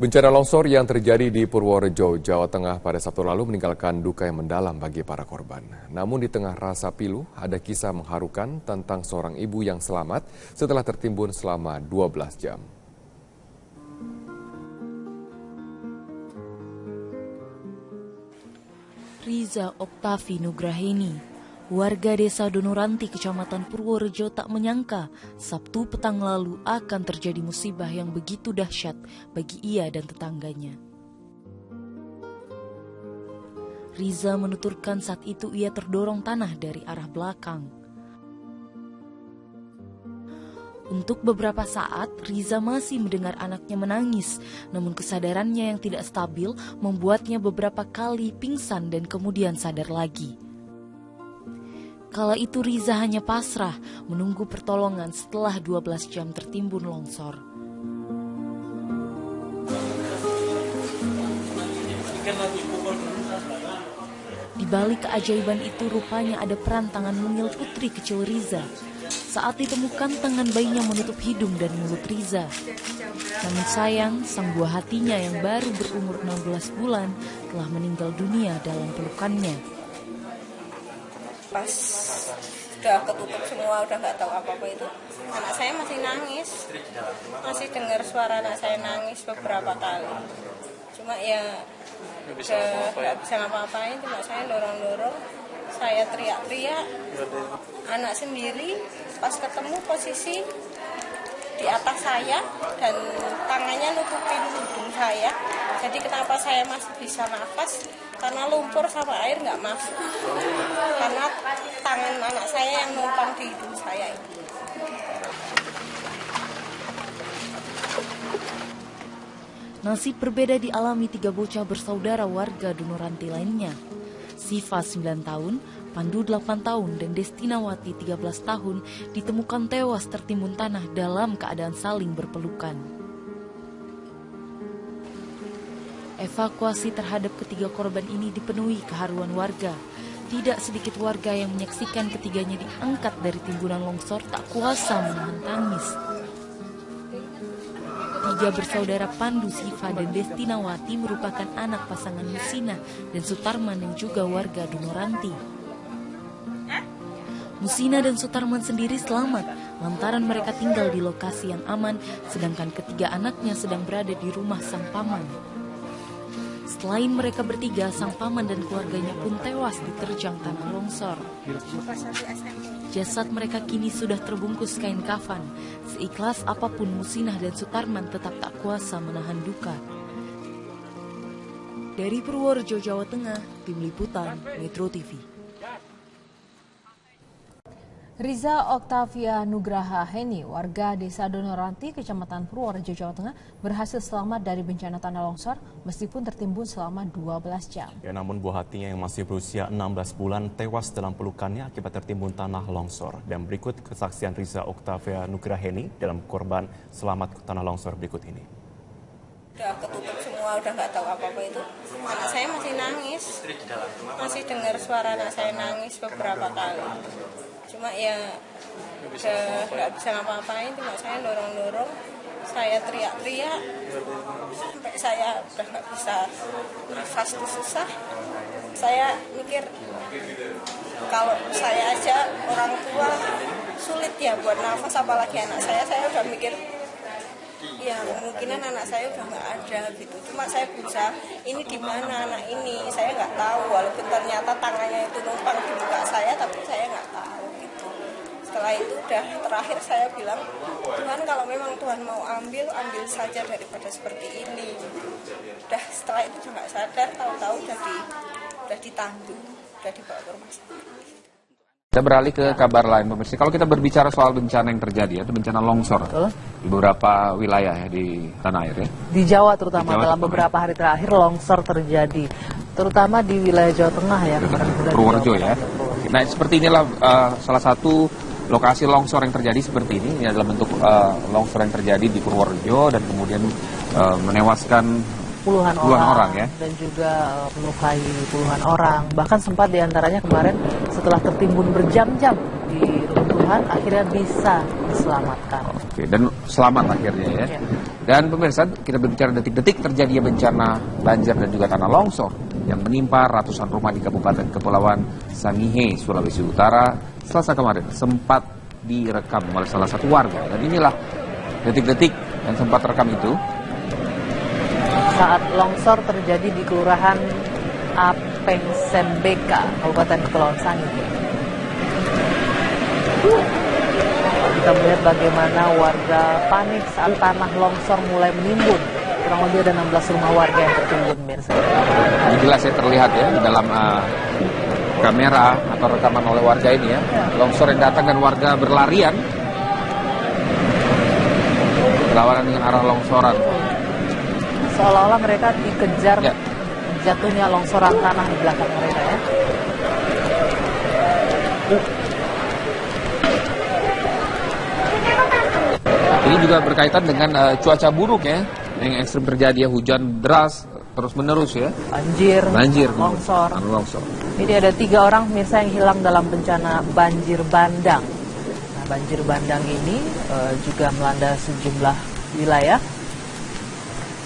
Bencana longsor yang terjadi di Purworejo, Jawa Tengah pada Sabtu lalu meninggalkan duka yang mendalam bagi para korban. Namun di tengah rasa pilu, ada kisah mengharukan tentang seorang ibu yang selamat setelah tertimbun selama 12 jam. Riza Oktavi Nugraheni, warga desa Donoranti, Kecamatan Purworejo tak menyangka Sabtu petang lalu akan terjadi musibah yang begitu dahsyat bagi ia dan tetangganya. Riza menuturkan saat itu ia terdorong tanah dari arah belakang. Untuk beberapa saat, Riza masih mendengar anaknya menangis, namun kesadarannya yang tidak stabil membuatnya beberapa kali pingsan dan kemudian sadar lagi. Kala itu Riza hanya pasrah menunggu pertolongan setelah 12 jam tertimbun longsor. Di balik keajaiban itu rupanya ada peran tangan mungil putri kecil Riza. Saat ditemukan, tangan bayinya menutup hidung dan mulut Riza. Namun sayang, sang buah hatinya yang baru berumur 16 bulan telah meninggal dunia dalam pelukannya. Pas udah ketutup semua, udah nggak tahu apa-apa itu, anak saya masih nangis. Masih dengar suara anak saya nangis beberapa kali. Cuma ya nggak bisa ngapa-ngapain, cuma saya dorong-dorong, saya teriak-teriak. Anak sendiri pas ketemu posisi di atas saya dan tangannya nutupin hidung saya. Jadi kenapa saya masih bisa nafas? Karena lumpur sama air nggak masuk. Karena tangan anak saya yang numpang di hidung saya itu. Nasib berbeda dialami 3 bocah bersaudara warga Donoranti lainnya. Siva 9 tahun, Pandu 8 tahun, dan Destinawati 13 tahun ditemukan tewas tertimbun tanah dalam keadaan saling berpelukan. Evakuasi terhadap ketiga korban ini dipenuhi keharuan warga. Tidak sedikit warga yang menyaksikan ketiganya diangkat dari timbunan longsor tak kuasa menahan tangis. 3 bersaudara Pandu, Siva, dan Destinawati merupakan anak pasangan Musina dan Sutarman yang juga warga Donoranti. Musina dan Sutarman sendiri selamat lantaran mereka tinggal di lokasi yang aman, sedangkan ketiga anaknya sedang berada di rumah sang paman. Selain mereka bertiga, sang paman dan keluarganya pun tewas diterjang tanah longsor. Jasad mereka kini sudah terbungkus kain kafan. Seikhlas apapun, Musinah dan Sutarman tetap tak kuasa menahan duka. Dari Purworejo, Jawa Tengah, Tim Liputan Metro TV. Riza Oktavia Nugraheni, warga desa Donoranti, Kecamatan Purworejo, Jawa Tengah, berhasil selamat dari bencana tanah longsor meskipun tertimbun selama 12 jam. Ya, namun buah hatinya yang masih berusia 16 bulan tewas dalam pelukannya akibat tertimbun tanah longsor. Dan berikut kesaksian Riza Oktavia Nugraheni dalam korban selamat tanah longsor berikut ini. Udah ketutup semua, udah nggak tahu apa-apa itu, anak saya masih nangis. Masih dengar suara anak saya nangis beberapa kali. Cuma ya nggak bisa ngapa-ngapain, cuma saya dorong-dorong, saya teriak-teriak, sampai saya udah nggak bisa nafas tuh susah. Saya mikir kalau saya aja orang tua sulit ya buat nafas, apalagi anak saya udah mikir ya kemungkinan anak saya udah nggak ada gitu. Cuma saya berusaha, ini di mana anak ini, saya nggak tahu, walaupun ternyata tangannya itu numpang di muka saya, tapi saya nggak tahu gitu. Setelah itu udah terakhir saya bilang, Tuhan kalau memang Tuhan mau ambil saja daripada seperti ini. Udah setelah itu juga nggak sadar, tahu-tahu udah ditandu, udah dibawa ke rumah sakit. Kita beralih ke kabar lain, pemirsa. Kalau kita berbicara soal bencana yang terjadi, ada bencana longsor di beberapa wilayah ya, di tanah air ya. Di Jawa terutama dalam beberapa hari terakhir longsor terjadi, terutama di wilayah Jawa Tengah ya. Purworejo ya. Nah seperti inilah salah satu lokasi longsor yang terjadi seperti ini. Ini adalah bentuk longsor yang terjadi di Purworejo dan kemudian menewaskan puluhan orang ya, dan juga melukai puluhan orang. Bahkan sempat diantaranya kemarin setelah tertimbun berjam-jam di runtuhan akhirnya bisa diselamatkan. Oke, dan selamat akhirnya ya. Dan pemirsa, kita berbicara detik-detik terjadinya bencana banjir dan juga tanah longsor yang menimpa ratusan rumah di Kabupaten Kepulauan Sangihe, Sulawesi Utara, Selasa kemarin sempat direkam oleh salah satu warga. Dan inilah detik-detik yang sempat terekam itu. Saat longsor terjadi di Kelurahan Apeng Sembeka, Kabupaten Kepulauan Sangihe. Kita melihat bagaimana warga panik saat tanah longsor mulai menimbun. Kurang lebih ada 16 rumah warga yang tertimbun, mirsa. Ini jelas ya terlihat ya di dalam kamera atau rekaman oleh warga ini ya. Longsor yang datang dan warga berlarian berlawanan dengan arah longsoran. Seolah-olah mereka dikejar jatuhnya longsoran tanah di belakang mereka ya. Ini juga berkaitan dengan cuaca buruk ya, yang ekstrim terjadi ya, hujan deras terus menerus ya. Banjir, longsor. Longsor. Ini ada 3 orang pemirsa yang hilang dalam bencana banjir bandang. Nah, banjir bandang ini juga melanda sejumlah wilayah.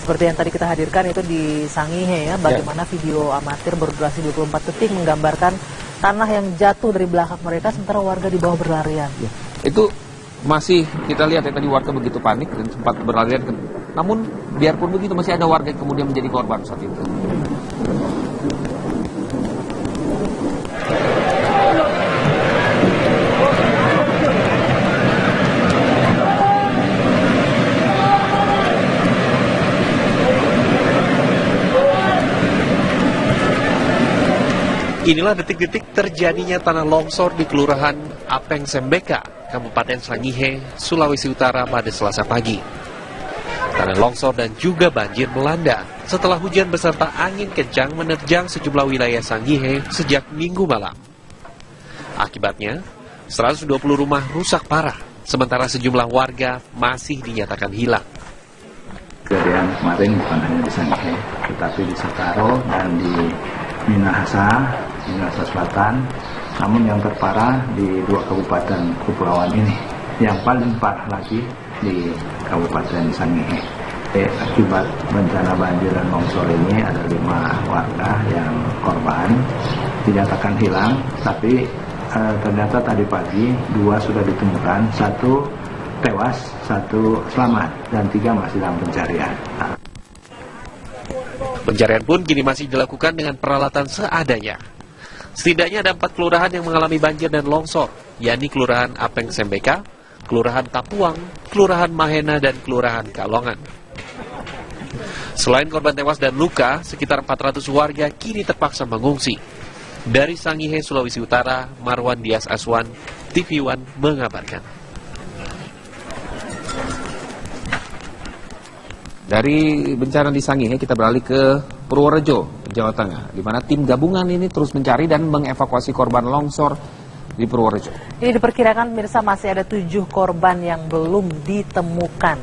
Seperti yang tadi kita hadirkan itu di Sangihe ya, bagaimana video amatir berdurasi 24 detik menggambarkan tanah yang jatuh dari belakang mereka sementara warga di bawah berlarian. Ya. Itu masih kita lihat ya tadi warga begitu panik dan sempat berlarian. Namun biarpun begitu masih ada warga yang kemudian menjadi korban saat itu. Inilah detik-detik terjadinya tanah longsor di Kelurahan Apeng Sembeka, Kabupaten Sangihe, Sulawesi Utara pada Selasa pagi. Tanah longsor dan juga banjir melanda setelah hujan beserta angin kencang menerjang sejumlah wilayah Sangihe sejak Minggu malam. Akibatnya, 120 rumah rusak parah, sementara sejumlah warga masih dinyatakan hilang. Kejadian kemarin bukan hanya di Sangihe, tetapi di Sekaro dan di Minahasa Selatan, namun yang terparah di 2 kabupaten kepulauan ini. Yang paling parah lagi di Kabupaten Sangihe. Akibat bencana banjir dan longsor ini ada 5 warga yang korban dinyatakan hilang, tapi ternyata tadi pagi 2 sudah ditemukan, 1 tewas, 1 selamat, dan 3 masih dalam pencarian. Pencarian pun kini masih dilakukan dengan peralatan seadanya. Setidaknya ada 4 kelurahan yang mengalami banjir dan longsor, yakni Kelurahan Apeng Sembeka, Kelurahan Tapuang, Kelurahan Mahena, dan Kelurahan Kalongan. Selain korban tewas dan luka, sekitar 400 warga kini terpaksa mengungsi. Dari Sangihe, Sulawesi Utara, Marwan Dias Aswan, TV One mengabarkan. Dari bencana di Sangihe kita beralih ke Purworejo, Jawa Tengah, di mana tim gabungan ini terus mencari dan mengevakuasi korban longsor di Purworejo. Ini diperkirakan pemirsa masih ada 7 korban yang belum ditemukan.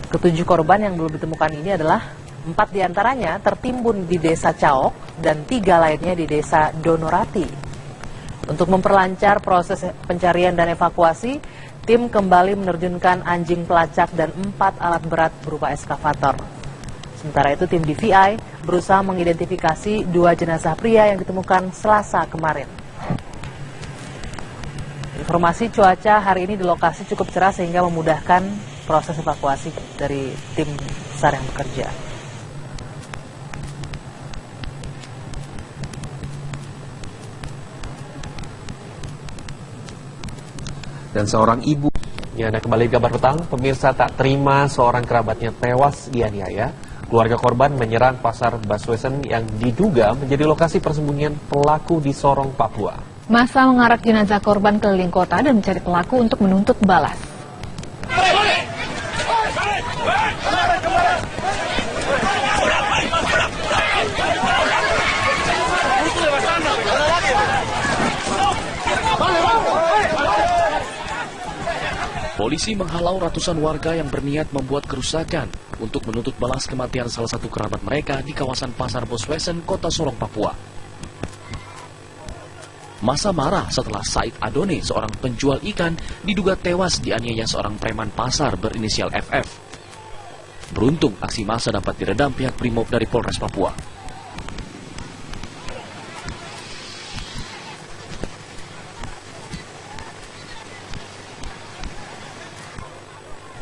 Ke-7 korban yang belum ditemukan ini adalah 4 diantaranya tertimbun di Desa Caok dan 3 lainnya di Desa Donorati. Untuk memperlancar proses pencarian dan evakuasi, tim kembali menerjunkan anjing pelacak dan 4 alat berat berupa eskavator. Sementara itu tim DVI berusaha mengidentifikasi 2 jenazah pria yang ditemukan Selasa kemarin. Informasi cuaca hari ini di lokasi cukup cerah sehingga memudahkan proses evakuasi dari tim SAR yang bekerja. Dan seorang ibu. Ya, Anda kembali ke kabar petang. Pemirsa tak terima seorang kerabatnya tewas dianiaya. Keluarga korban menyerang pasar Baswesan yang diduga menjadi lokasi persembunyian pelaku di Sorong, Papua. Masa mengarak jenazah korban keliling kota dan mencari pelaku untuk menuntut balas. Polisi menghalau ratusan warga yang berniat membuat kerusakan untuk menuntut balas kematian salah satu kerabat mereka di kawasan Pasar Boswesen, Kota Sorong, Papua. Masa marah setelah Said Adone, seorang penjual ikan, diduga tewas dianiaya seorang preman pasar berinisial FF. Beruntung aksi massa dapat diredam pihak Brimob dari Polres Papua.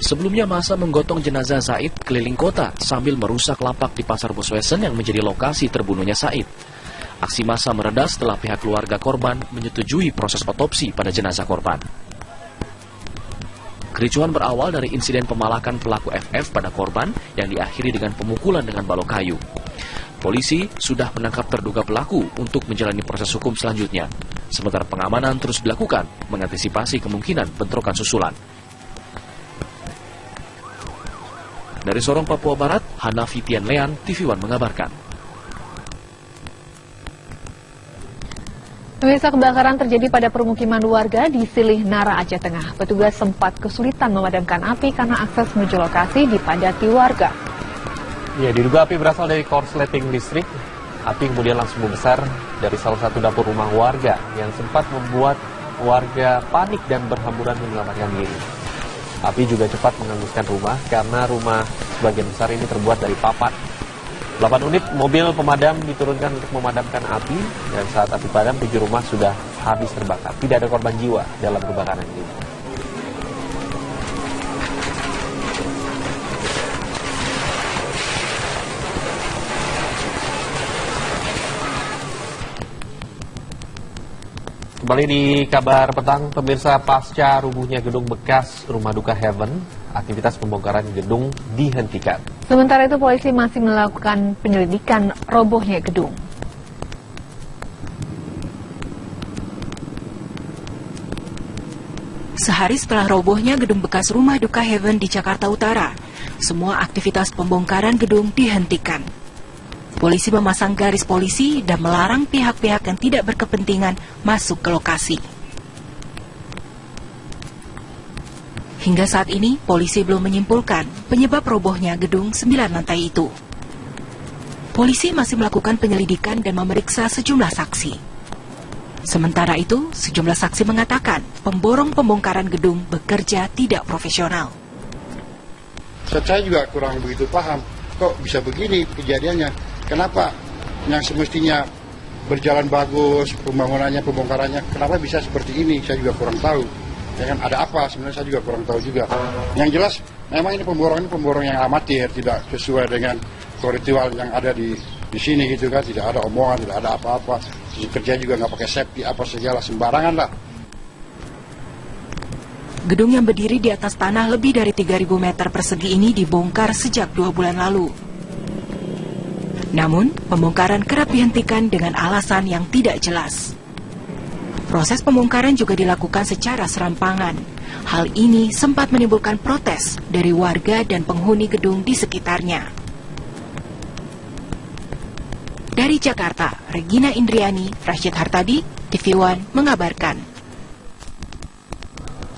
Sebelumnya massa menggotong jenazah Said keliling kota sambil merusak lapak di Pasar Boswesen yang menjadi lokasi terbunuhnya Said. Aksi massa mereda setelah pihak keluarga korban menyetujui proses otopsi pada jenazah korban. Kericuhan berawal dari insiden pemalakan pelaku FF pada korban yang diakhiri dengan pemukulan dengan balok kayu. Polisi sudah menangkap terduga pelaku untuk menjalani proses hukum selanjutnya. Sementara pengamanan terus dilakukan mengantisipasi kemungkinan bentrokan susulan. Dari Sorong, Papua Barat, Hanafi Tian Lean, TV One mengabarkan. Pemirsa, kebakaran terjadi pada permukiman warga di Silih Nara, Aceh Tengah. Petugas sempat kesulitan memadamkan api karena akses menuju lokasi dipadati warga. Ya, diduga api berasal dari korsleting listrik. Api kemudian langsung membesar dari salah satu dapur rumah warga yang sempat membuat warga panik dan berhamburan menyelamatkan diri. Api juga cepat menghanguskan rumah karena rumah sebagian besar ini terbuat dari papan. 8 unit mobil pemadam diturunkan untuk memadamkan api dan saat api padam 7 rumah sudah habis terbakar. Tidak ada korban jiwa dalam kebakaran ini. Kembali di kabar petang, pemirsa, pasca rubuhnya gedung bekas Rumah Duka Heaven, aktivitas pembongkaran gedung dihentikan. Sementara itu polisi masih melakukan penyelidikan robohnya gedung. Sehari setelah robohnya gedung bekas Rumah Duka Heaven di Jakarta Utara, semua aktivitas pembongkaran gedung dihentikan. Polisi memasang garis polisi dan melarang pihak-pihak yang tidak berkepentingan masuk ke lokasi. Hingga saat ini, polisi belum menyimpulkan penyebab robohnya gedung 9 lantai itu. Polisi masih melakukan penyelidikan dan memeriksa sejumlah saksi. Sementara itu, sejumlah saksi mengatakan pemborong pembongkaran gedung bekerja tidak profesional. Saya juga kurang begitu paham, kok bisa begini kejadiannya. Kenapa yang semestinya berjalan bagus, pembangunannya, pembongkarannya, kenapa bisa seperti ini? Saya juga kurang tahu. Ya kan, ada apa? Sebenarnya saya juga kurang tahu juga. Yang jelas, memang ini pemborong yang amatir, tidak sesuai dengan ritual yang ada di sini gitu kan. Tidak ada omongan, tidak ada apa-apa. Kerja juga nggak pakai safety, apa segala, sembarangan lah. Gedung yang berdiri di atas tanah lebih dari 3.000 meter persegi ini dibongkar sejak 2 bulan lalu. Namun, pembongkaran kerap dihentikan dengan alasan yang tidak jelas. Proses pembongkaran juga dilakukan secara serampangan. Hal ini sempat menimbulkan protes dari warga dan penghuni gedung di sekitarnya. Dari Jakarta, Regina Indriani, Rashid Hartadi, TV One mengabarkan.